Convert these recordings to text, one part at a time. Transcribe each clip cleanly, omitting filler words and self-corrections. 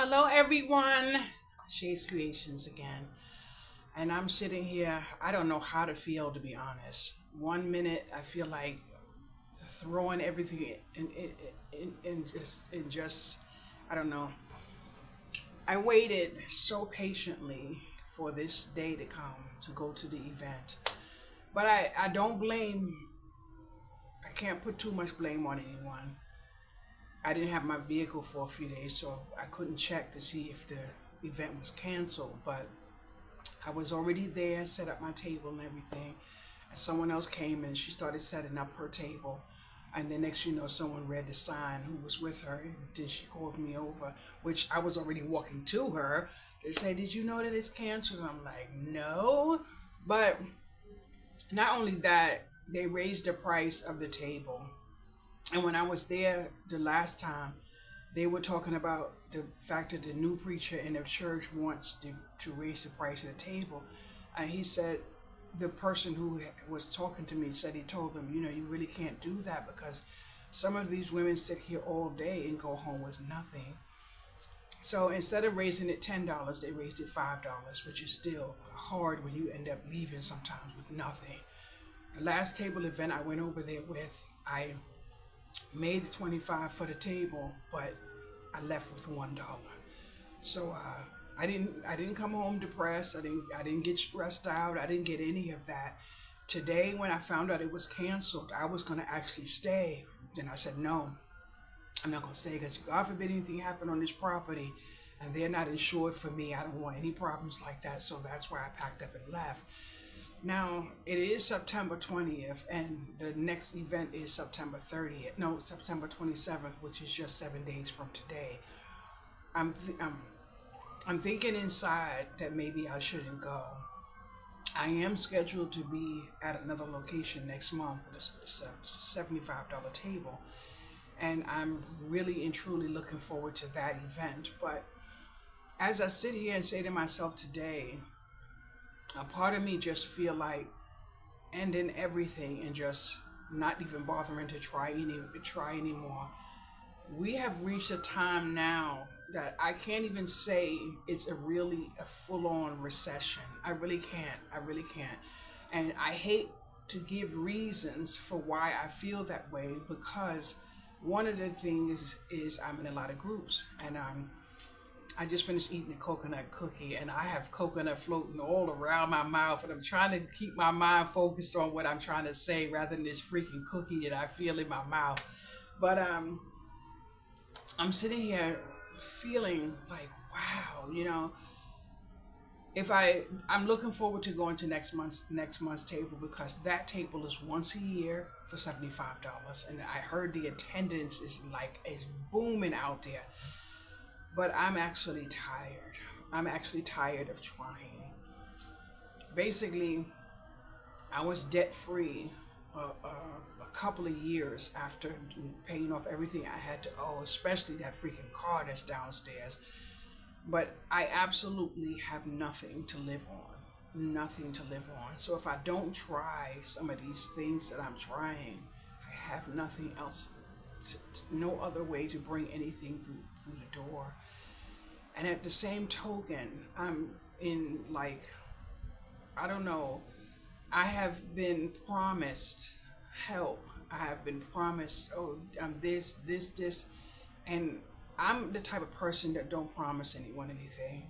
Hello, everyone. Shay's Creations again. And I'm sitting here. I don't know how to feel, to be honest. One minute, I feel like throwing everything in just, I don't know. I waited so patiently for this day to come to go to the event. But I don't blame, I can't put too much blame on anyone. I didn't have my vehicle for a few days, so I couldn't check to see if the event was canceled. But I was already there, set up my table and everything. And someone else came and she started setting up her table. And then next you know, someone read the sign who was with her. And then she called me over, which I was already walking to her. They say, "Did you know that it's canceled?" And I'm like, "No." But not only that, they raised the price of the table. And when I was there the last time, they were talking about the fact that the new preacher in the church wants to raise the price of the table. And he said, the person who was talking to me said he told them, you really can't do that because some of these women sit here all day and go home with nothing. So instead of raising it $10, they raised it $5, which is still hard when you end up leaving sometimes with nothing. The last table event I went over there with, I made the 25 for the table, but I left with $1. So I didn't come home depressed. I didn't get stressed out. I didn't get any of that. Today when I found out it was canceled, I was gonna actually stay. Then I said no, I'm not gonna stay because God forbid anything happen on this property, and they're not insured for me. I don't want any problems like that. So that's why I packed up and left. Now, it is September 20th, and the next event is September 30th. No, September 27th, which is just 7 days from today. I'm, th- I'm, I'm thinking inside that maybe I shouldn't go. I am scheduled to be at another location next month. It's a $75 table, and I'm really and truly looking forward to that event. But as I sit here and say to myself today, a part of me just feel like ending everything and just not even bothering to try anymore. We have reached a time now that I can't even say it's a full-on recession. I really can't. I really can't. And I hate to give reasons for why I feel that way because one of the things is I'm in a lot of groups and I just finished eating a coconut cookie and I have coconut floating all around my mouth and I'm trying to keep my mind focused on what I'm trying to say rather than this freaking cookie that I feel in my mouth. But I'm sitting here feeling like wow, if I'm looking forward to going to next month's table because that table is once a year for $75 and I heard the attendance is booming out there. But I'm actually tired. I'm actually tired of trying. Basically, I was debt free a couple of years after paying off everything I had to owe, especially that freaking car that's downstairs. But I absolutely have nothing to live on. Nothing to live on. So if I don't try some of these things that I'm trying, I have nothing else, no other way to bring anything through the door. And at the same token, I'm in like, I don't know, I have been promised help. I have been promised, oh, I'm this, and I'm the type of person that don't promise anyone anything.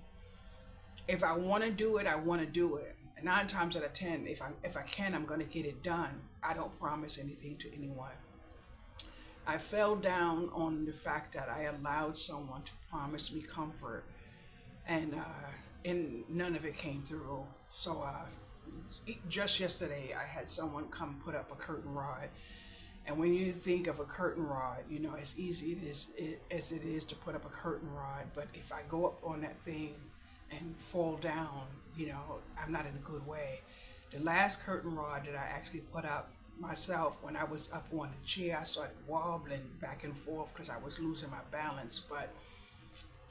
If I want to do it, I want to do it. And 9 times out of 10, if I can, I'm gonna get it done. I don't promise anything to anyone. I fell down on the fact that I allowed someone to promise me comfort and none of it came through. So just yesterday, I had someone come put up a curtain rod, and when you think of a curtain rod, as easy as it is to put up a curtain rod. But if I go up on that thing and fall down, I'm not in a good way. The last curtain rod that I actually put up myself, when I was up on the chair, I started wobbling back and forth because I was losing my balance. But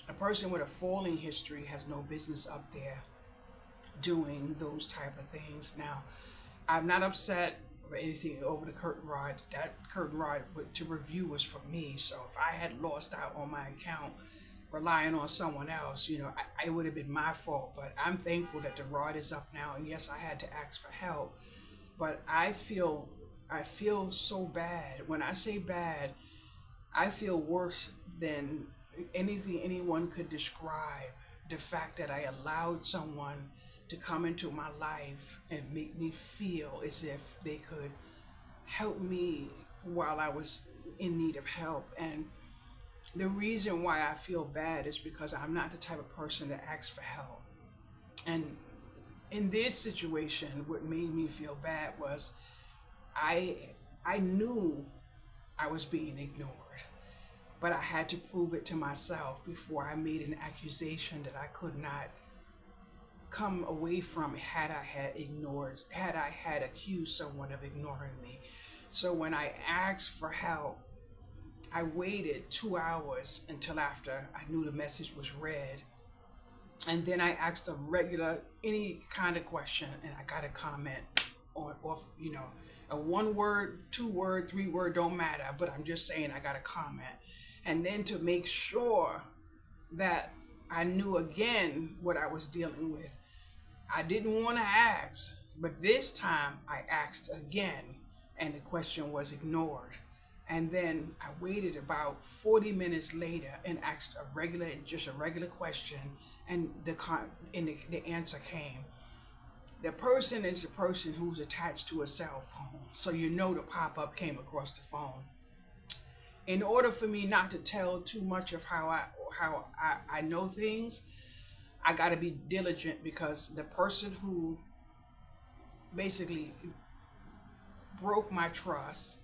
a person with a falling history has no business up there doing those type of things. Now, I'm not upset or anything over the curtain rod. That curtain rod to review was for me. So if I had lost out on my account, relying on someone else, it would have been my fault. But I'm thankful that the rod is up now, and yes, I had to ask for help. But I feel so bad. When I say bad, I feel worse than anything anyone could describe. The fact that I allowed someone to come into my life and make me feel as if they could help me while I was in need of help. And the reason why I feel bad is because I'm not the type of person that asks for help. And in this situation, what made me feel bad was I I knew I was being ignored, but I had to prove it to myself before I made an accusation that I could not come away from had I had accused someone of ignoring me. So when I asked for help, I waited 2 hours until after I knew the message was read. And then I asked a regular, any kind of question, and I got a comment on, off, a 1 word, 2 word, 3 word, don't matter. But I'm just saying I got a comment. And then to make sure that I knew again what I was dealing with, I didn't want to ask, but this time I asked again, and the question was ignored. And then I waited about 40 minutes later and asked just a regular question, and the answer came. The person is the person who's attached to a cell phone, so the pop-up came across the phone. In order for me not to tell too much of how I know things, I got to be diligent because the person who basically broke my trust,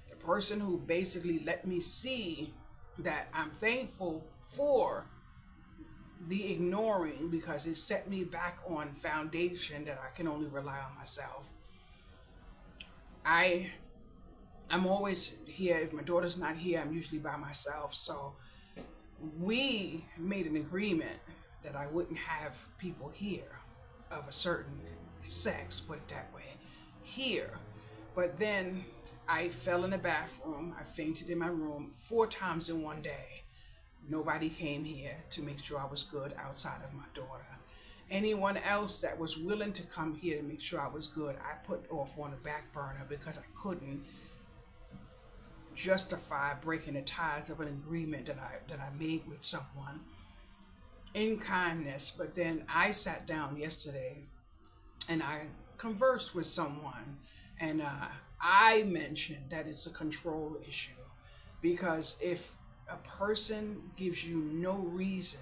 the person who basically let me see that I'm thankful for the ignoring because it set me back on foundation that I can only rely on myself. I I'm always here. If my daughter's not here, I'm usually by myself. So we made an agreement that I wouldn't have people here of a certain sex, put it that way, here. But then I fell in the bathroom. I fainted in my room 4 times in one day. Nobody came here to make sure I was good outside of my daughter. Anyone else that was willing to come here to make sure I was good, I put off on the back burner because I couldn't justify breaking the ties of an agreement that I made with someone in kindness. But then I sat down yesterday and I conversed with someone, and I mentioned that it's a control issue because if a person gives you no reason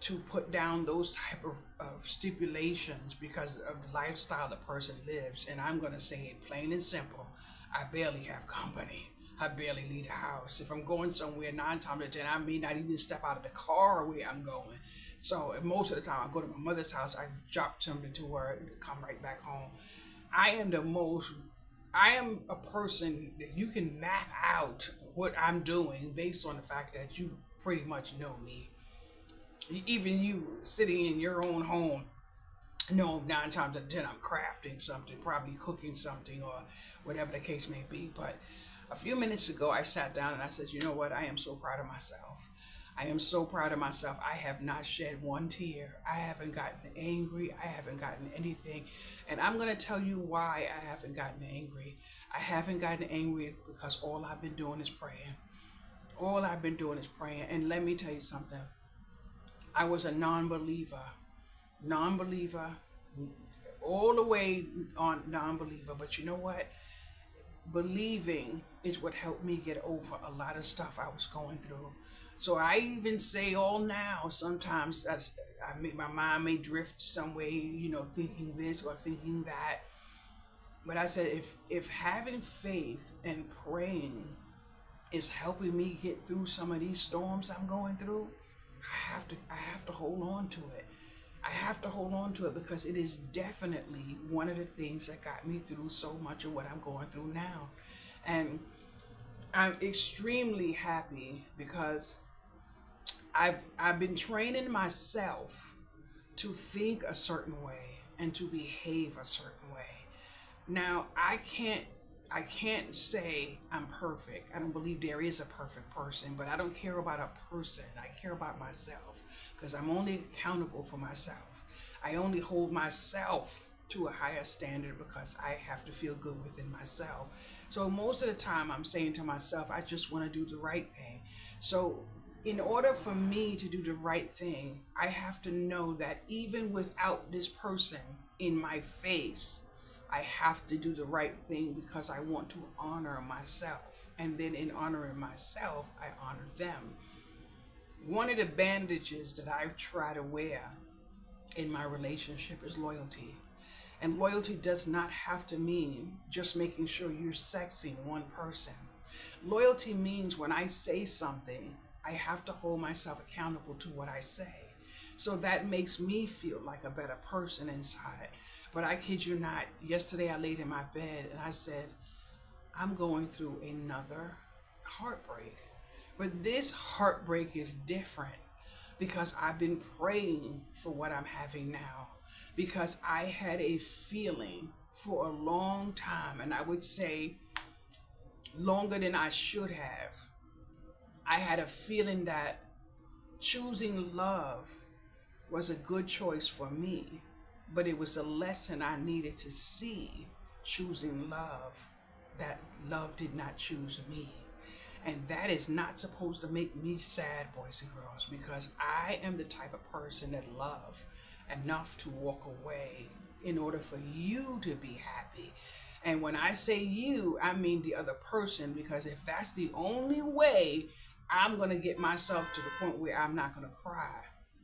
to put down those type of stipulations because of the lifestyle the person lives, and I'm going to say it plain and simple, I barely have company. I barely leave the house. If I'm going somewhere, 9 times out of 10, I may not even step out of the car where I'm going. So most of the time, I go to my mother's house. I drop something to her and come right back home. I am the most. I am a person that you can map out what I'm doing based on the fact that you pretty much know me. Even you sitting in your own home, no, 9 times out of 10, I'm crafting something, probably cooking something or whatever the case may be. But a few minutes ago, I sat down and I said, you know what? I am so proud of myself. I am so proud of myself. I have not shed one tear. I haven't gotten angry. I haven't gotten anything. And I'm going to tell you why I haven't gotten angry. I haven't gotten angry because all I've been doing is praying. All I've been doing is praying. And let me tell you something. I was a non-believer, all the way on non-believer. But you know what? Believing is what helped me get over a lot of stuff I was going through. So I even say all now, sometimes my mind may drift some way, thinking this or thinking that. But I said, if having faith and praying is helping me get through some of these storms I'm going through, I have to hold on to it. I have to hold on to it because it is definitely one of the things that got me through so much of what I'm going through now. And I'm extremely happy because I've been training myself to think a certain way and to behave a certain way. Now, I can't I can't say I'm perfect. I don't believe there is a perfect person, but I don't care about a person. I care about myself because I'm only accountable for myself. I only hold myself to a higher standard because I have to feel good within myself. So most of the time I'm saying to myself, I just want to do the right thing. So in order for me to do the right thing, I have to know that even without this person in my face, I have to do the right thing because I want to honor myself. And then in honoring myself, I honor them. One of the bandages that I try to wear in my relationship is loyalty. And loyalty does not have to mean just making sure you're sexing one person. Loyalty means when I say something, I have to hold myself accountable to what I say. So that makes me feel like a better person inside. But I kid you not, yesterday I laid in my bed and I said, I'm going through another heartbreak. But this heartbreak is different because I've been praying for what I'm having now. Because I had a feeling for a long time, and I would say longer than I should have. I had a feeling that choosing love was a good choice for me, but it was a lesson I needed to see choosing love, that love did not choose me. And that is not supposed to make me sad, boys and girls, because I am the type of person that love enough to walk away in order for you to be happy. And when I say you, I mean the other person, because if that's the only way I'm going to get myself to the point where I'm not going to cry,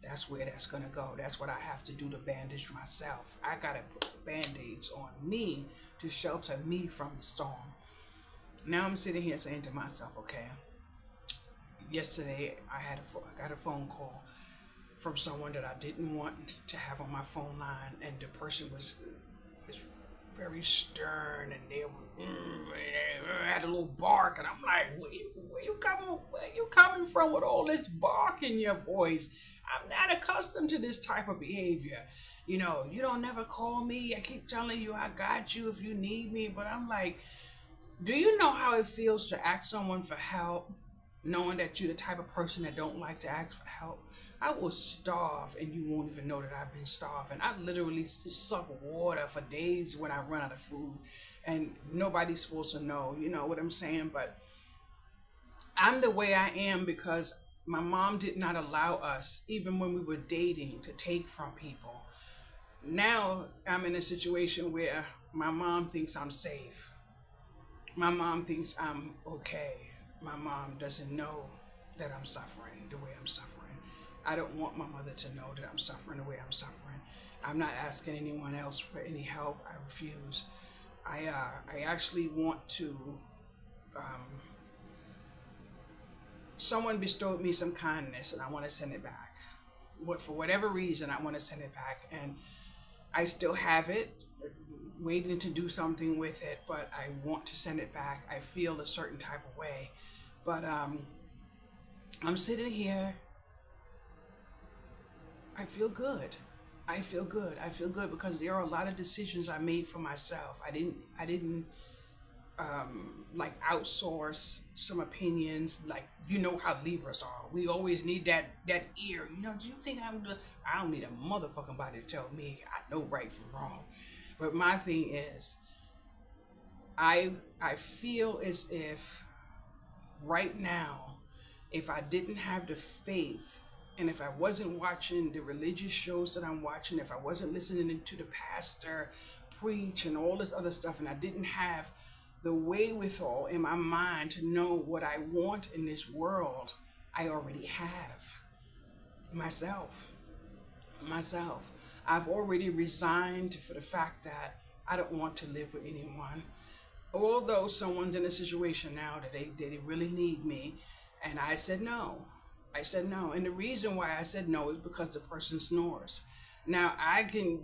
that's where that's going to go. That's what I have to do to bandage myself. I got to put band-aids on me to shelter me from the storm. Now I'm sitting here saying to myself, okay, yesterday I got a phone call from someone that I didn't want to have on my phone line, and the person was very stern, and they had a little bark, and I'm like, where you coming from with all this bark in your voice? I'm not accustomed to this type of behavior. You know, you don't never call me. I keep telling you I got you if you need me, but I'm like, do you know how it feels to ask someone for help, knowing that you're the type of person that don't like to ask for help? I will starve and you won't even know that I've been starving. I literally suck water for days when I run out of food, and nobody's supposed to know, you know what I'm saying? But I'm the way I am because my mom did not allow us, even when we were dating, to take from people. Now I'm in a situation where my mom thinks I'm safe. My mom thinks I'm okay. My mom doesn't know that I'm suffering the way I'm suffering. I don't want my mother to know that I'm suffering the way I'm suffering. I'm not asking anyone else for any help. I refuse. I actually want to. Um, Someone bestowed me some kindness, and I want to send it back. For whatever reason, I want to send it back, and I still have it, waiting to do something with it, but I want to send it back. I feel a certain type of way, but I'm sitting here. I feel good. I feel good. I feel good because there are a lot of decisions I made for myself. I didn't like outsource some opinions. Like, you know how Libras are. We always need that ear. You know, do you think I don't need a motherfucking body to tell me I know right from wrong. But my thing is, I feel as if right now, if I didn't have the faith, and if I wasn't watching the religious shows that I'm watching, if I wasn't listening to the pastor preach and all this other stuff, and I didn't have the wherewithal in my mind to know what I want in this world, I already have myself. Myself. I've already resigned for the fact that I don't want to live with anyone. Although someone's in a situation now that they really need me, and I said no. I said no. And the reason why I said no is because the person snores. Now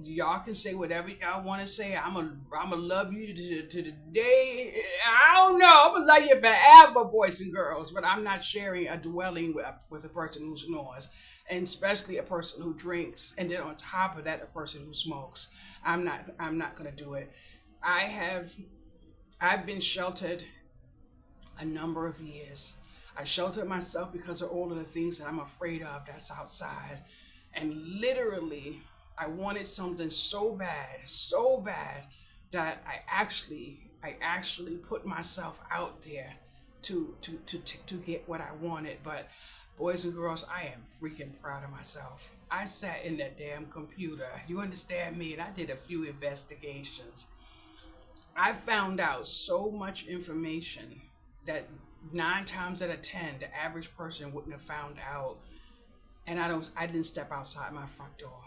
y'all can say whatever y'all want to say. I'ma love you to the day. I don't know. I'm gonna love you forever, boys and girls. But I'm not sharing a dwelling with a person who snores, and especially a person who drinks, and then on top of that, a person who smokes. I'm not gonna do it. I have I've been sheltered a number of years. I sheltered myself because of all of the things that I'm afraid of that's outside. And literally, I wanted something so bad that I actually put myself out there to get what I wanted. But boys and girls, I am freaking proud of myself. I sat in that damn computer. You understand me? And I did a few investigations. I found out so much information that 9 times out of 10, the average person wouldn't have found out. And I didn't step outside my front door.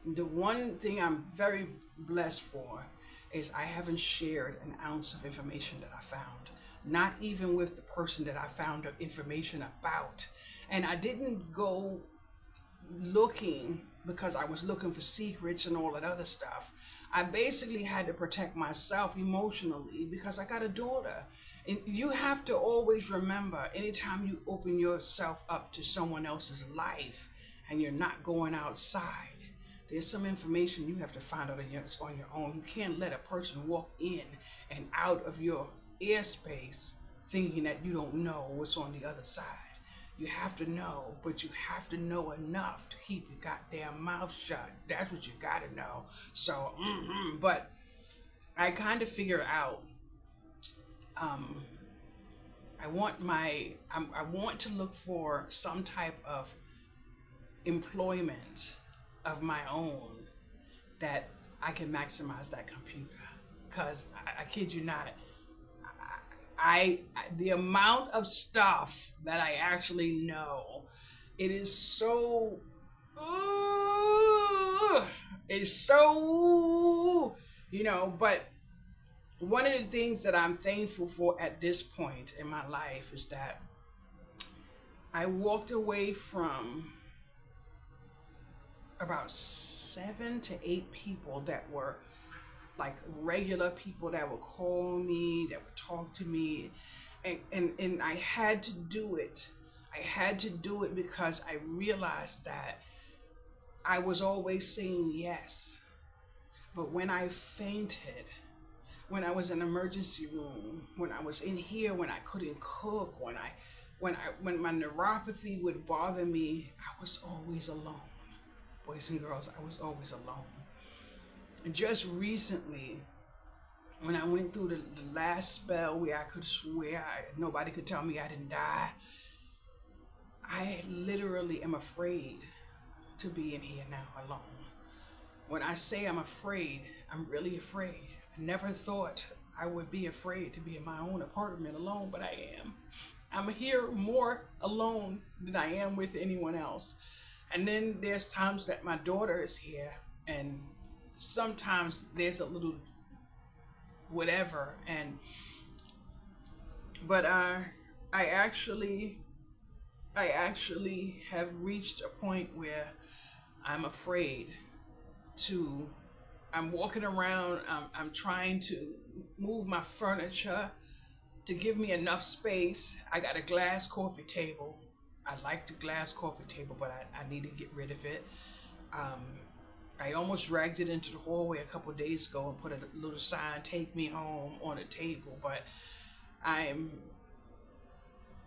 The one thing I'm very blessed for is I haven't shared an ounce of information that I found, not even with the person that I found the information about. And I didn't go looking because I was looking for secrets and all that other stuff. I basically had to protect myself emotionally because I got a daughter. And you have to always remember, anytime you open yourself up to someone else's life and you're not going outside, there's some information you have to find out on your own. You can't let a person walk in and out of your airspace thinking that you don't know what's on the other side. You have to know, but you have to know enough to keep your goddamn mouth shut. That's what you gotta know. So, but I kind of figure out. Um, I want to look for some type of employment of my own that I can maximize that computer. Cause I kid you not, the amount of stuff that I actually know, it is so, uh, it's so, but one of the things that I'm thankful for at this point in my life is that I walked away from about 7 to 8 people that were like regular people that would call me, that would talk to me, and I had to do it. I had to do it because I realized that I was always saying yes. But when I fainted, when I was in emergency room, when I was in here, when I couldn't cook, when my neuropathy would bother me, I was always alone. Boys and girls, I was always alone. And just recently, when I went through the last spell where I could swear nobody could tell me I didn't die, I literally am afraid to be in here now alone. When I say I'm afraid, I'm really afraid. I never thought I would be afraid to be in my own apartment alone, but I am. I'm here more alone than I am with anyone else. And then there's times that my daughter is here, and sometimes there's a little whatever, but I actually I actually have reached a point where I'm afraid to. I'm walking around. I'm trying to move my furniture to give me enough space. I got a glass coffee table. I like the glass coffee table, but I need to get rid of it. Um, I almost dragged it into the hallway a couple of days ago and put a little sign, "Take me home," on the table. But I'm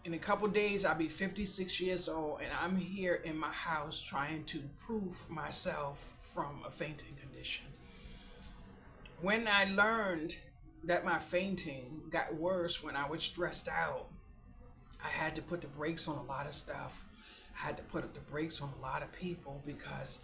in a couple of days, I'll be 56 years old, and I'm here in my house trying to prove myself from a fainting condition. When I learned that my fainting got worse when I was stressed out, I had to put the brakes on a lot of stuff. I had to put the brakes on a lot of people because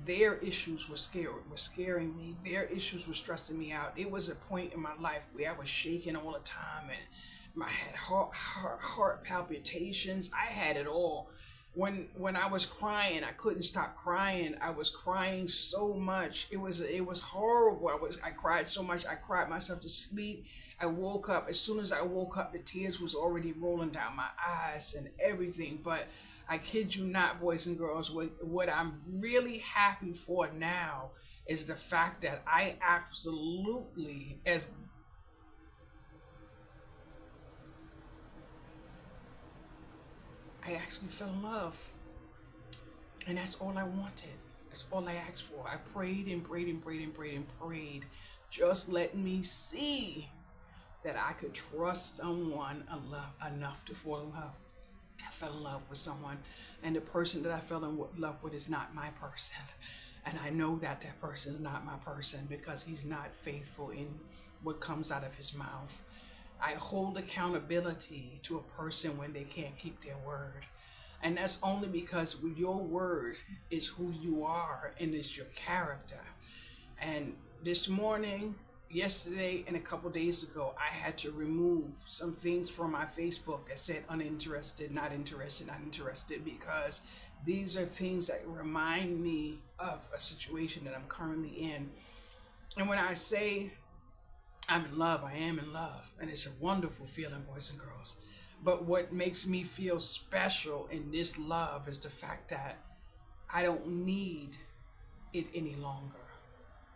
their issues were scaring me. Their issues were stressing me out. It was a point in my life where I was shaking all the time, and I had heart palpitations. I had it all. When I was crying, I couldn't stop crying. I was crying so much. It was horrible. I cried so much. I cried myself to sleep. I woke up. As soon as I woke up, the tears was already rolling down my eyes and everything. But I kid you not, boys and girls, what I'm really happy for now is the fact that I actually fell in love. And that's all I wanted. That's all I asked for. I prayed and prayed and prayed and prayed and prayed. Just let me see that I could trust someone enough to fall in love. I fell in love with someone, and the person that I fell in love with is not my person. And I know that that person is not my person because he's not faithful in what comes out of his mouth. I hold accountability to a person when they can't keep their word. And that's only because your word is who you are and it's your character. And this morning, yesterday, and a couple days ago, I had to remove some things from my Facebook that said uninterested, not interested, not interested, because these are things that remind me of a situation that I'm currently in. And when I say I'm in love, I am in love. And it's a wonderful feeling, boys and girls. But what makes me feel special in this love is the fact that I don't need it any longer.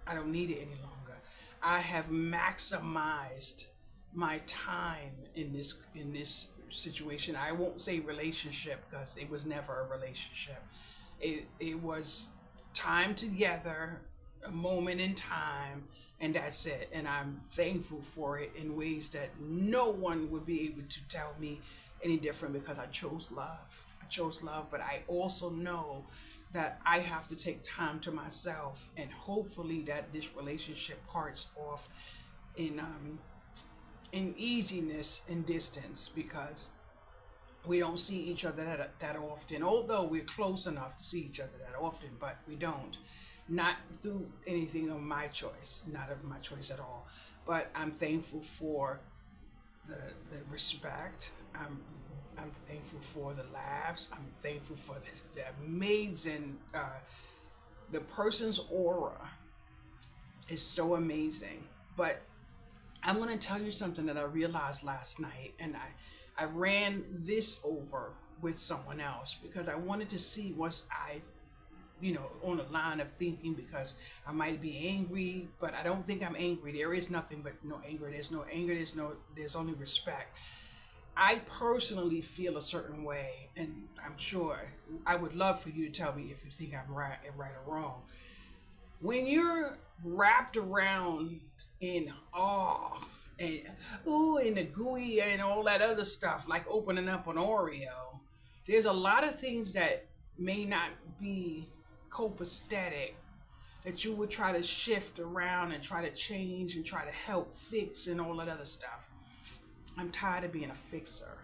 I don't need it any longer. I have maximized my time in this situation. I won't say relationship because it was never a relationship. It was time together, a moment in time, and that's it. And I'm thankful for it in ways that no one would be able to tell me any different because I chose love. I chose love, but I also know that I have to take time to myself, and hopefully that this relationship parts off in easiness and distance because we don't see each other that often. Although we're close enough to see each other that often, but we don't. Not through anything of my choice, not of my choice at all. But I'm thankful for the respect. I'm thankful for the laughs. I'm thankful for the amazing. The person's aura is so amazing. But I'm going to tell you something that I realized last night, and I ran this over with someone else because I wanted to see was I on the line of thinking because I might be angry, but I don't think I'm angry. There is nothing but no anger. There's no anger. There's only respect. I personally feel a certain way, and I'm sure I would love for you to tell me if you think I'm right or wrong. When you're wrapped around in awe and and the gooey and all that other stuff, like opening up an Oreo, there's a lot of things that may not be copacetic that you would try to shift around and try to change and try to help fix and all that other stuff. I'm tired of being a fixer.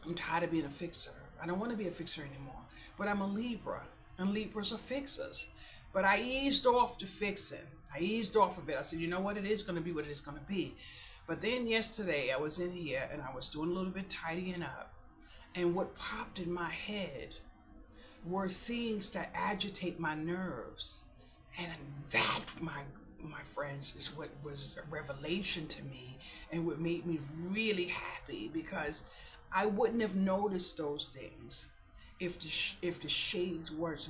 I'm tired of being a fixer. I don't want to be a fixer anymore. But I'm a Libra, and Libras are fixers. But I eased off the fixing. I eased off of it. I said, you know what? It is going to be what it is going to be. But then yesterday I was in here and I was doing a little bit tidying up. And what popped in my head were things that agitate my nerves. And that, my friends, is what was a revelation to me and what made me really happy, because I wouldn't have noticed those things if the shades weren't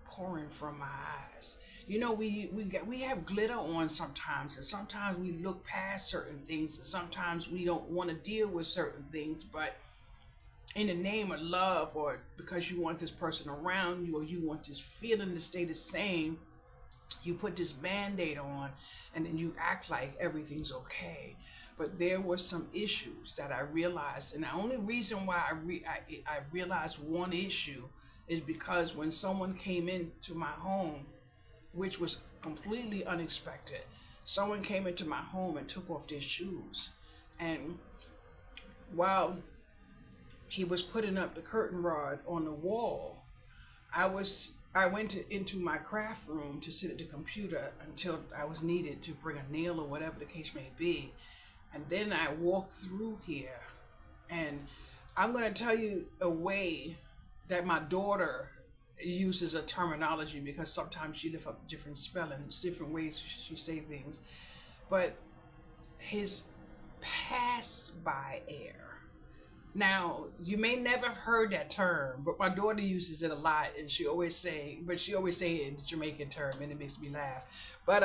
pouring from my eyes. We have glitter on sometimes, and sometimes we look past certain things, and sometimes we don't want to deal with certain things, but in the name of love, or because you want this person around you, or you want this feeling to stay the same, you put this band-aid on and then you act like everything's okay. But there were some issues that I realized, and the only reason why I realized one issue is because when someone came into my home, which was completely unexpected, someone came into my home and took off their shoes. And while he was putting up the curtain rod on the wall, I went into my craft room to sit at the computer until I was needed to bring a nail or whatever the case may be. And then I walked through here, and I'm going to tell you a way that my daughter uses a terminology, because sometimes she lifts up different spellings, different ways she say things. But his pass by air. Now, you may never have heard that term, but my daughter uses it a lot, and she always say it in the Jamaican term, and it makes me laugh. But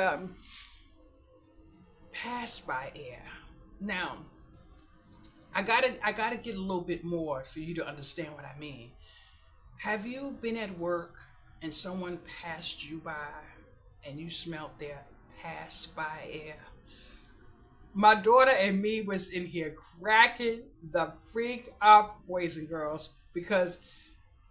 pass by air. Now, I gotta get a little bit more for you to understand what I mean. Have you been at work and someone passed you by and you smelled their pass by air. My daughter and me was in here cracking the freak up, boys and girls, because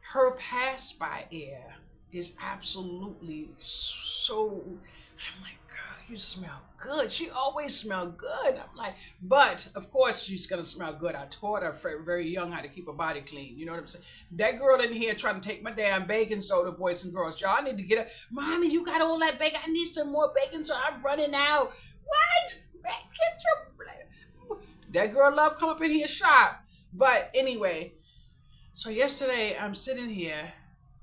her pass by air is absolutely so. I'm like, girl, you smell good. She always smelled good. I'm like, but of course she's gonna smell good. I taught her very young how to keep her body clean. You know what I'm saying? That girl in here trying to take my damn baking soda, boys and girls. Y'all need to get her. Mommy, you got all that bacon. I need some more baking soda. I'm running out. What? Get your. That girl love come up in here shop. But anyway, so yesterday I'm sitting here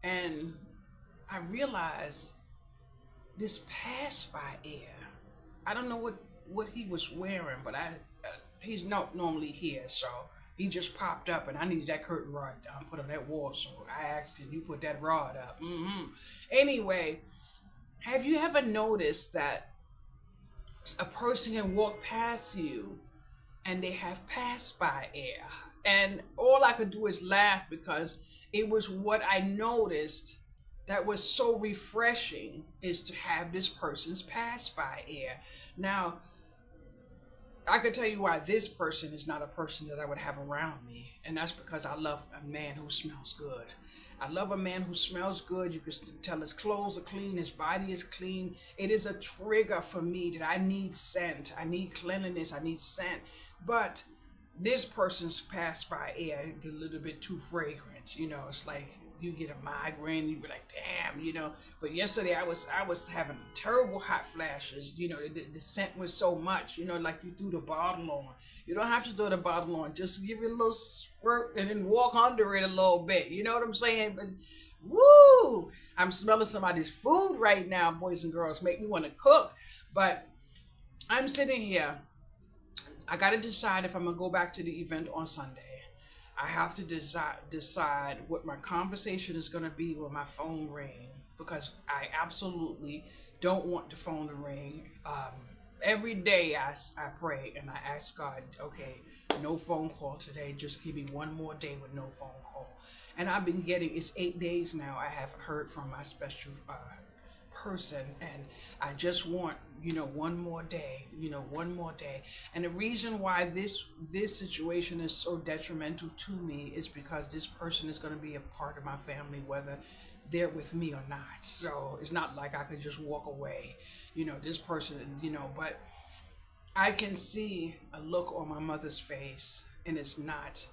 and I realized this pass by air. I don't know what he was wearing, but he's not normally here, so he just popped up, and I needed that curtain rod put on that wall, so I asked, can you put that rod up? Anyway, have you ever noticed that a person can walk past you and they have passed by air? And all I could do is laugh because it was what I noticed that was so refreshing, is to have this person's pass by air. Now, I could tell you why this person is not a person that I would have around me, and that's because I love a man who smells good. I love a man who smells good. You can tell his clothes are clean, his body is clean. It is a trigger for me that I need scent. I need cleanliness. I need scent. But this person's pass by air is a little bit too fragrant. You know, it's like you get a migraine, you be like, damn, you know. But yesterday I was having terrible hot flashes. You know, the scent was so much, you know, like you threw the bottle on. You don't have to throw the bottle on, just give it a little squirt and then walk under it a little bit. You know what I'm saying? But woo, I'm smelling somebody's food right now, boys and girls. Make me want to cook. But I'm sitting here. I got to decide if I'm going to go back to the event on Sunday. I have to decide what my conversation is going to be when my phone rings, because I absolutely don't want the phone to ring. Every day I pray and I ask God, okay, no phone call today. Just give me one more day with no phone call. And I've been getting, it's 8 days now I haven't heard from my special person, and I just want, one more day, one more day. And the reason why this situation is so detrimental to me is because this person is going to be a part of my family, whether they're with me or not. So it's not like I could just walk away, this person, but I can see a look on my mother's face, and it's not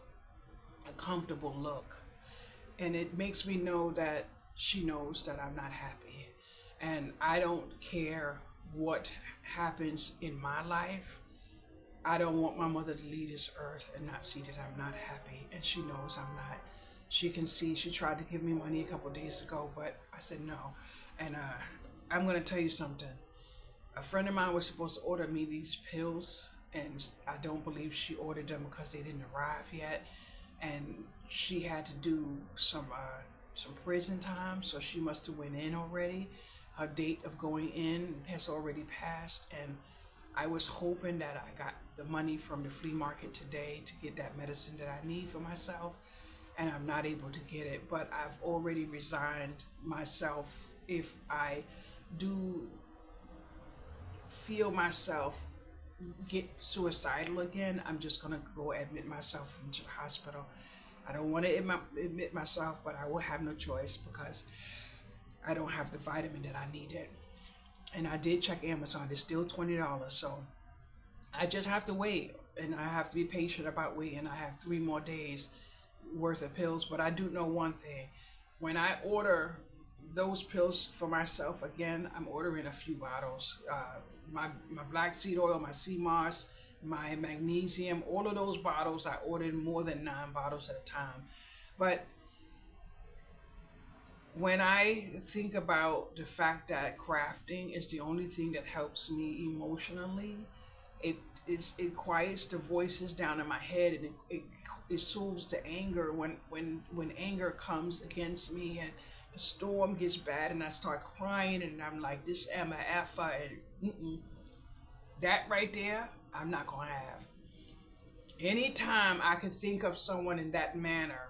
a comfortable look. And it makes me know that she knows that I'm not happy. And I don't care what happens in my life. I don't want my mother to leave this earth and not see that I'm not happy. And she knows I'm not. She can see. She tried to give me money a couple of days ago, but I said no. And I'm going to tell you something. A friend of mine was supposed to order me these pills, and I don't believe she ordered them because they didn't arrive yet. And she had to do some prison time, so she must have went in already. Her date of going in has already passed, and I was hoping that I got the money from the flea market today to get that medicine that I need for myself, and I'm not able to get it. But I've already resigned myself. If I do feel myself get suicidal again, I'm just going to go admit myself into the hospital. I don't want to admit myself, but I will have no choice because I don't have the vitamin that I needed. And I did check Amazon. It's still $20. So I just have to wait. And I have to be patient about waiting. I have 3 more days worth of pills. But I do know one thing. When I order those pills for myself again, I'm ordering a few bottles. My black seed oil, my sea moss, my magnesium, all of those bottles, I ordered more than 9 bottles at a time. But when I think about the fact that crafting is the only thing that helps me emotionally, it quiets the voices down in my head, and it soothes the anger when anger comes against me and the storm gets bad and I start crying and I'm like, this MFA, and that right there, I'm not going to have. Anytime I can think of someone in that manner,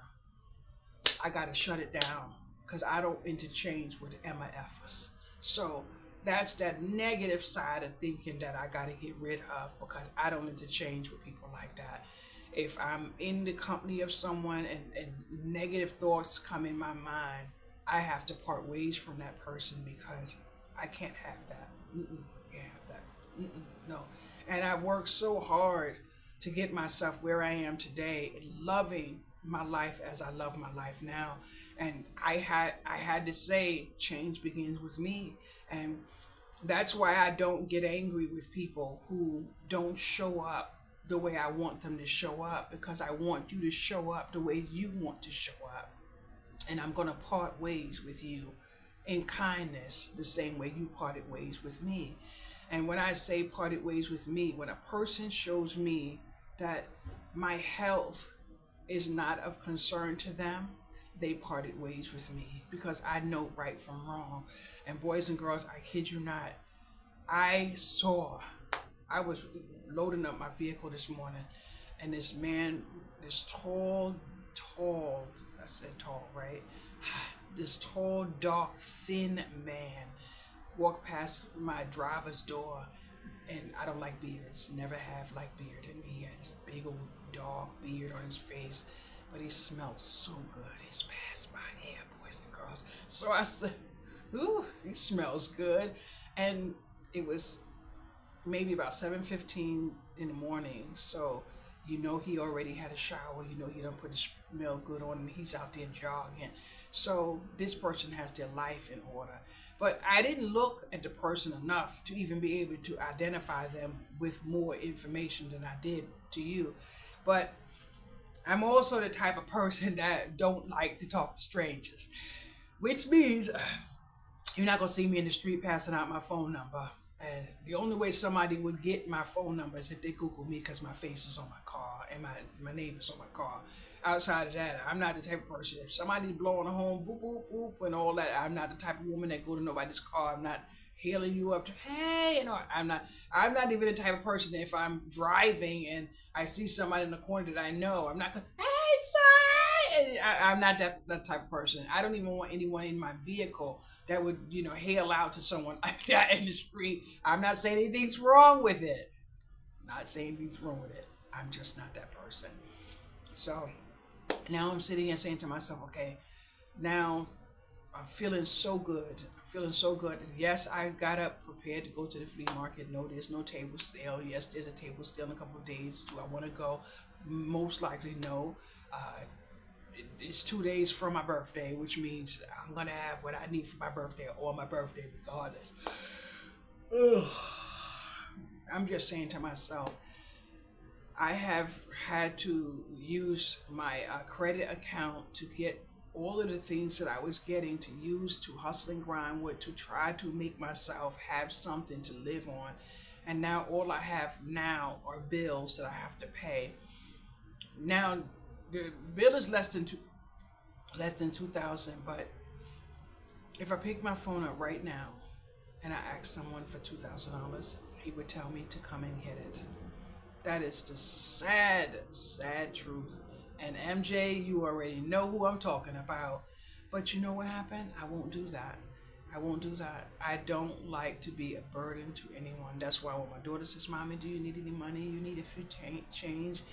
I got to shut it down. because I don't interchange with MFers. So that's that negative side of thinking that I got to get rid of, because I don't interchange with people like that. If I'm in the company of someone and negative thoughts come in my mind, I have to part ways from that person, because I can't have that. Can't have that. No. And I worked so hard to get myself where I am today, loving my life as I love my life now. And I had to say change begins with me. And that's why I don't get angry with people who don't show up the way I want them to show up, because I want you to show up the way you want to show up. And I'm going to part ways with you in kindness the same way you parted ways with me. And when I say parted ways with me, when a person shows me that my health is not of concern to them, they parted ways with me, because I know right from wrong. And boys and girls, I kid you not, I was loading up my vehicle this morning, and this man, this tall, I said tall, right? This tall, dark, thin man walked past my driver's door, and I don't like beards, never have liked beard, and he had this big old dark beard on his face, but he smelled so good. He's passed by air, boys and girls. So I said, ooh, he smells good. And it was maybe about 7:15 in the morning, so he already had a shower, he done put his smell good on, and he's out there jogging. So this person has their life in order. But I didn't look at the person enough to even be able to identify them with more information than I did to you. But I'm also the type of person that don't like to talk to strangers, which means you're not going to see me in the street passing out my phone number. And the only way somebody would get my phone number is if they Google me, because my face is on my car and my name is on my car. Outside of that, I'm not the type of person. If somebody's blowing a horn, boop, boop, boop, and all that, I'm not the type of woman that go to nobody's car. I'm not hailing you up to, hey, I'm not even the type of person that if I'm driving and I see somebody in the corner that I know, I'm not going, hey, sorry. I'm not that type of person. I don't even want anyone in my vehicle that would, hail out to someone like that in the street. I'm not saying anything's wrong with it. Not saying anything's wrong with it. I'm just not that person. So now I'm sitting here saying to myself, okay, now I'm feeling so good. Yes, I got up prepared to go to the flea market. No, there's no table sale. Yes, there's a table sale in a couple of days. Do I want to go? Most likely no. It's 2 days from my birthday, which means I'm going to have what I need for my birthday or my birthday regardless. Ugh. I'm just saying to myself, I have had to use my credit account to get all of the things that I was getting to use to hustle and grind with, to try to make myself have something to live on. And now all I have now are bills that I have to pay. Now the bill is less than $2,000, but if I pick my phone up right now and I ask someone for $2,000, he would tell me to come and get it. That is the sad truth. And MJ, you already know who I'm talking about. But you know what happened? I won't do that. I don't like to be a burden to anyone. That's why when my daughter says, Mommy, do you need any money? You need a few change?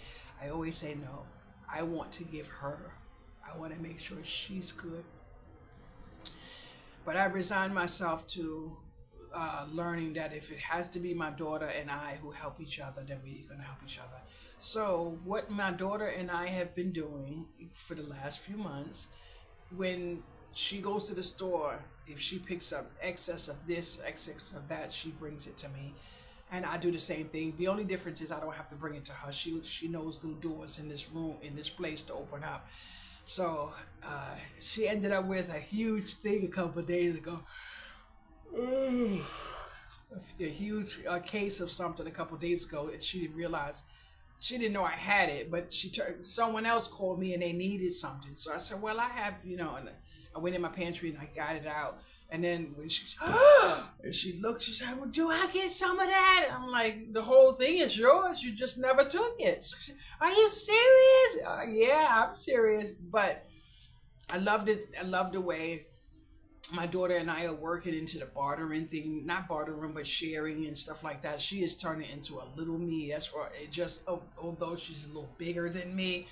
I always say no. I want to give her. I want to make sure she's good. But I resigned myself to learning that if it has to be my daughter and I who help each other, then we're going to help each other. So what my daughter and I have been doing for the last few months, when she goes to the store, if she picks up excess of this, excess of that, she brings it to me. And I do the same thing. The only difference is I don't have to bring it to her. She knows the doors in this room, in this place to open up. So she ended up with a huge thing a couple of days ago. A huge case of something a couple of days ago, and she didn't realize, she didn't know I had it, but someone else called me and they needed something. So I said, well, I have, and I went in my pantry and I got it out. And then when she looked, she said, well, do I get some of that? And I'm like, the whole thing is yours. You just never took it. So she said, are you serious? Yeah, I'm serious. But I loved it. I loved the way my daughter and I are working into the bartering thing, not bartering, but sharing and stuff like that. She is turning into a little me. That's right. It just, although she's a little bigger than me,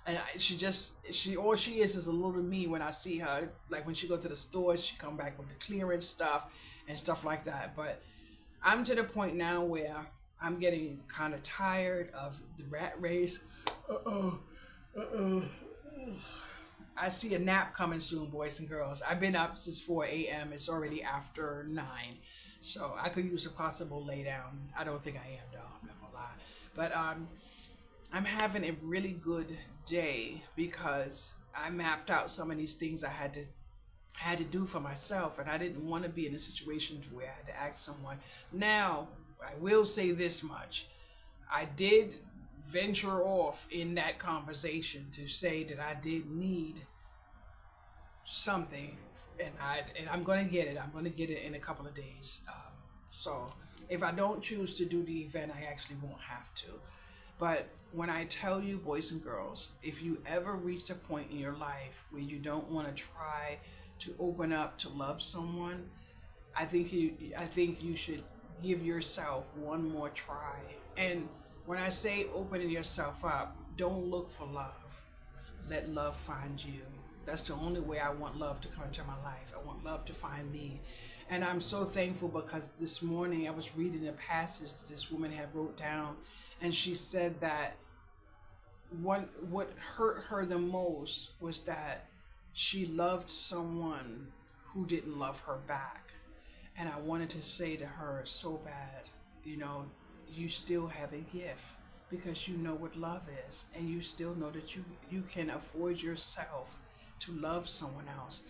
and she all she is a little me when I see her. Like when she go to the store, she come back with the clearance stuff and stuff like that. But I'm to the point now where I'm getting kind of tired of the rat race. Uh oh. Uh oh. I see a nap coming soon, boys and girls. I've been up since 4 a.m. It's already after 9. So I could use a possible lay down. I don't think I am, though. I'm not going to lie. But I'm having a really good day because I mapped out some of these things I had to do for myself, and I didn't want to be in a situation where I had to ask someone. Now, I will say this much. I did venture off in that conversation to say that I did need something, and I'm gonna get it. I'm gonna get it in a couple of days. So if I don't choose to do the event, I actually won't have to. But when I tell you, boys and girls, if you ever reach a point in your life where you don't want to try to open up to love someone, I think you should give yourself one more try. And when I say opening yourself up, don't look for love. Let love find you. That's the only way I want love to come into my life. I want love to find me. And I'm so thankful because this morning I was reading a passage this woman had wrote down, and she said that what hurt her the most was that she loved someone who didn't love her back. And I wanted to say to her so bad, you know, you still have a gift because you know what love is, and you still know that you can afford yourself to love someone else.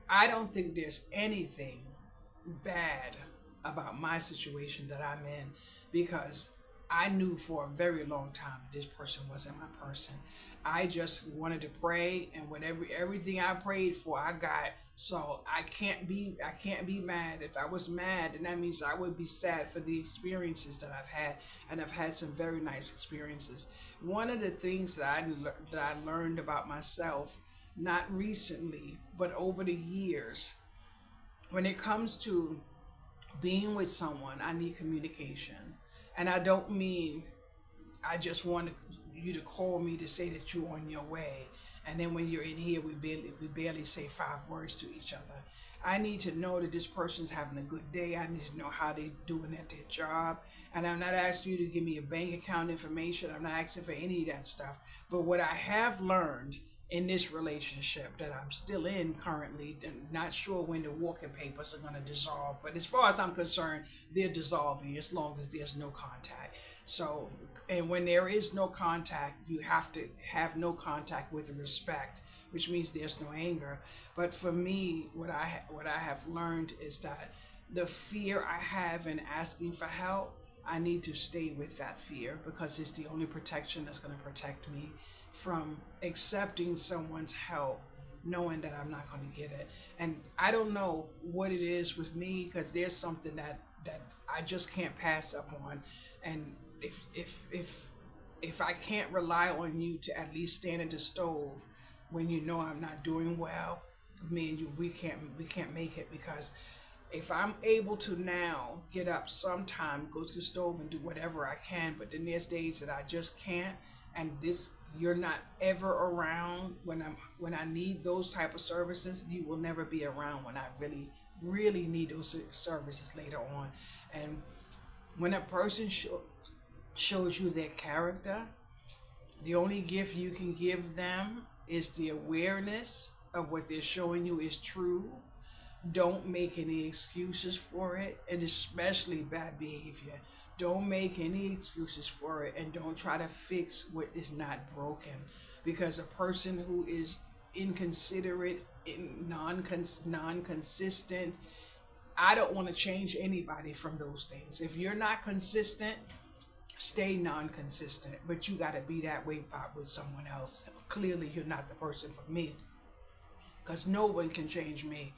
I don't think there's anything bad about my situation that I'm in because I knew for a very long time this person wasn't my person. I just wanted to pray, and whatever everything I prayed for, I got. So I can't be mad. If I was mad, then that means I would be sad for the experiences that I've had, and I've had some very nice experiences. One of the things that I learned about myself, not recently, but over the years, when it comes to being with someone, I need communication. And I don't mean I just want you to call me to say that you're on your way. And then when you're in here, we barely say 5 words to each other. I need to know that this person's having a good day. I need to know how they're doing at their job. And I'm not asking you to give me your bank account information. I'm not asking for any of that stuff. But what I have learned in this relationship that I'm still in currently, and not sure when the walking papers are going to dissolve, but as far as I'm concerned, they're dissolving as long as there's no contact. So, and when there is no contact, you have to have no contact with respect, which means there's no anger. But for me, what I have learned is that the fear I have in asking for help, I need to stay with that fear because it's the only protection that's going to protect me from accepting someone's help knowing that I'm not going to get it. And I don't know what it is with me because there's something that I just can't pass up on. And if I can't rely on you to at least stand at the stove when you know I'm not doing well, me and you we can't make it. Because if I'm able to now get up sometime, go to the stove and do whatever I can, but then there's days that I just can't, and this you're not ever around when I need those type of services, you will never be around when I really need those services later on. And when a person shows you their character, the only gift you can give them is the awareness of what they're showing you is true. Don't make any excuses for it, and especially bad behavior. Don't make any excuses for it, and don't try to fix what is not broken. Because a person who is inconsiderate, non-consistent, I don't want to change anybody from those things. If you're not consistent, stay non-consistent. But you got to be that way with someone else. Clearly, you're not the person for me, because no one can change me.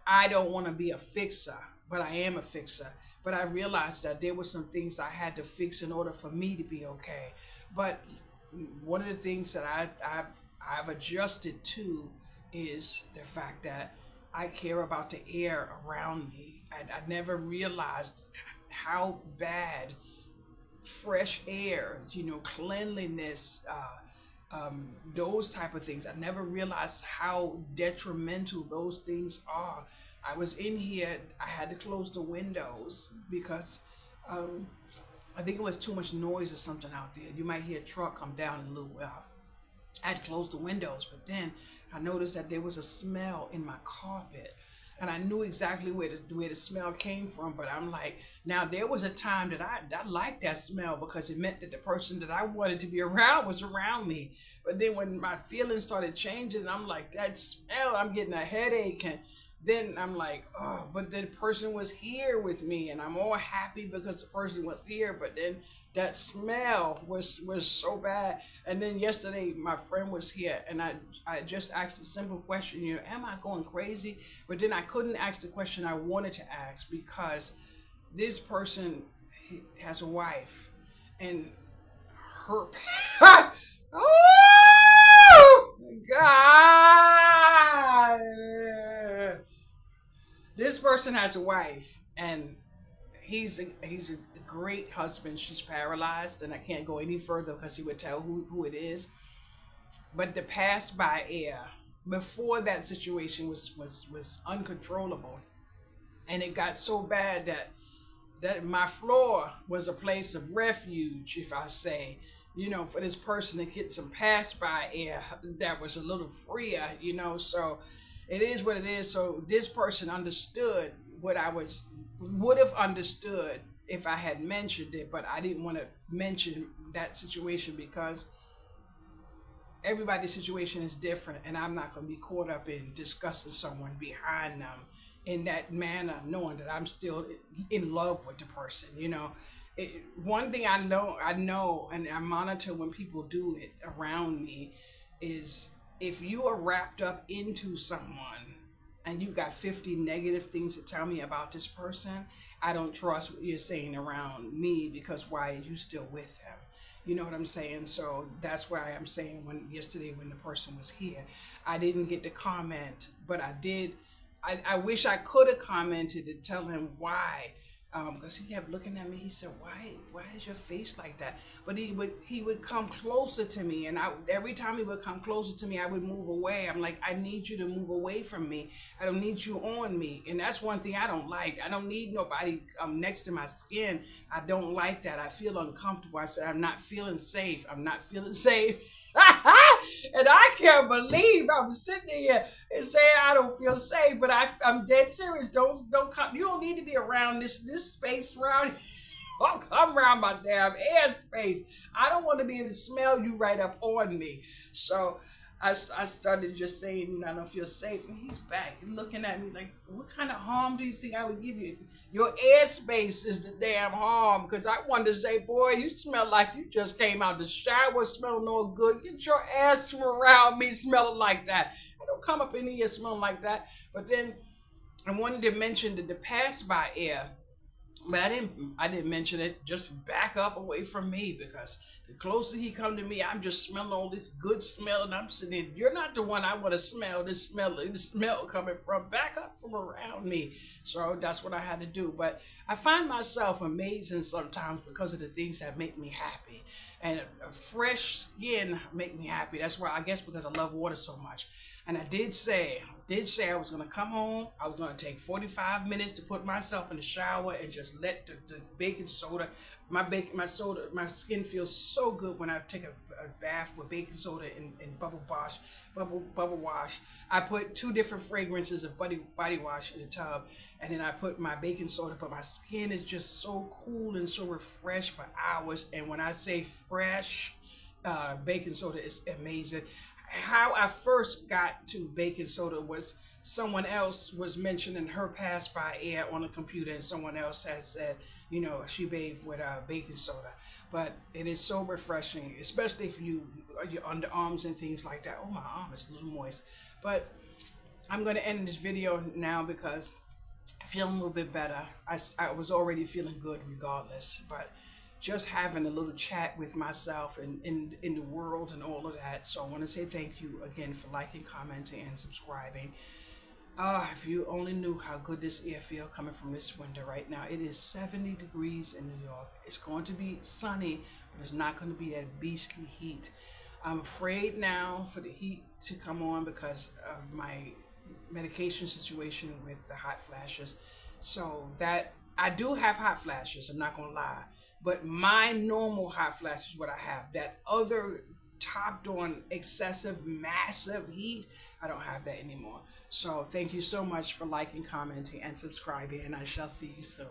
I don't want to be a fixer, but I am a fixer. But I realized that there were some things I had to fix in order for me to be okay. But one of the things that I've adjusted to is the fact that I care about the air around me. I never realized how bad fresh air, cleanliness, those type of things. I never realized how detrimental those things are. I was in here, I had to close the windows because um, I think it was too much noise or something out there. You might hear a truck come down in a little while. I had to close the windows, but then I noticed that there was a smell in my carpet. And I knew exactly where the smell came from, but I'm like, now there was a time that I liked that smell because it meant that the person that I wanted to be around was around me. But then when my feelings started changing, I'm like, that smell, I'm getting a headache, and then I'm like, oh, but the person was here with me, and I'm all happy because the person was here. But then that smell was so bad. And then yesterday, my friend was here, and I just asked a simple question, am I going crazy? But then I couldn't ask the question I wanted to ask because this person has a wife, and her. Oh God! This person has a wife, and he's a great husband. She's paralyzed, and I can't go any further because he would tell who it is. But the pass by air before that situation was uncontrollable, and it got so bad that my floor was a place of refuge, if I say, for this person to get some pass by air that was a little freer, so it is what it is. So this person understood what I would have understood if I had mentioned it, but I didn't want to mention that situation because everybody's situation is different, and I'm not going to be caught up in discussing someone behind them in that manner, knowing that I'm still in love with the person. One thing I know, and I monitor when people do it around me, is if you are wrapped up into someone and you got 50 negative things to tell me about this person, I don't trust what you're saying around me because why are you still with them? You know what I'm saying? So that's why I'm saying yesterday when the person was here, I didn't get to comment, but I did. I wish I could have commented to tell him why, because he kept looking at me. He said, "Why is your face like that?" But he would come closer to me, and every time he would come closer to me, I would move away. I'm like, I need you to move away from me. I don't need you on me, and that's one thing I don't like. I don't need nobody next to my skin. I don't like that. I feel uncomfortable. I said, I'm not feeling safe. I'm not feeling safe. And I can't believe I'm sitting here and saying I don't feel safe, but I'm dead serious. Don't come. You don't need to be around this space around here. Don't come around my damn airspace. I don't want to be able to smell you right up on me. So I started just saying, I don't feel safe. And he's back looking at me like, what kind of harm do you think I would give you? Your airspace is the damn harm. Because I wanted to say, boy, you smell like you just came out the shower, smell no good. Get your ass from around me smelling like that. I don't come up in here smelling like that. But then I wanted to mention the pass by air, but I didn't mention it. Just back up away from me because the closer he come to me, I'm just smelling all this good smell, and I'm sitting. You're not the one I want to smell. This smell coming from. Back up from around me. So that's what I had to do. But I find myself amazing sometimes because of the things that make me happy, and a fresh skin make me happy. That's why I guess because I love water so much. And I did say I was gonna come home. I was gonna take 45 minutes to put myself in the shower and just let the baking soda, my skin feels so good when I take a bath with baking soda and bubble wash. I put 2 different fragrances of body wash in the tub, and then I put my baking soda. But my skin is just so cool and so refreshed for hours. And when I say fresh, baking soda is amazing. How I first got to baking soda was someone else was mentioning her pass by air on the computer, and someone else has said, she bathed with baking soda. But it is so refreshing, especially if your underarms and things like that. Oh, my arm is a little moist. But I'm going to end this video now because I feel a little bit better. I was already feeling good regardless, but just having a little chat with myself and in the world and all of that. So I want to say thank you again for liking, commenting, and subscribing. If you only knew how good this air feels coming from this window right now. It is 70 degrees in New York. It's going to be sunny, but it's not going to be that beastly heat. I'm afraid now for the heat to come on because of my medication situation with the hot flashes. So that I do have hot flashes, I'm not gonna lie. But my normal hot flash is what I have. That other topped on excessive, massive heat, I don't have that anymore. So thank you so much for liking, commenting, and subscribing, and I shall see you soon.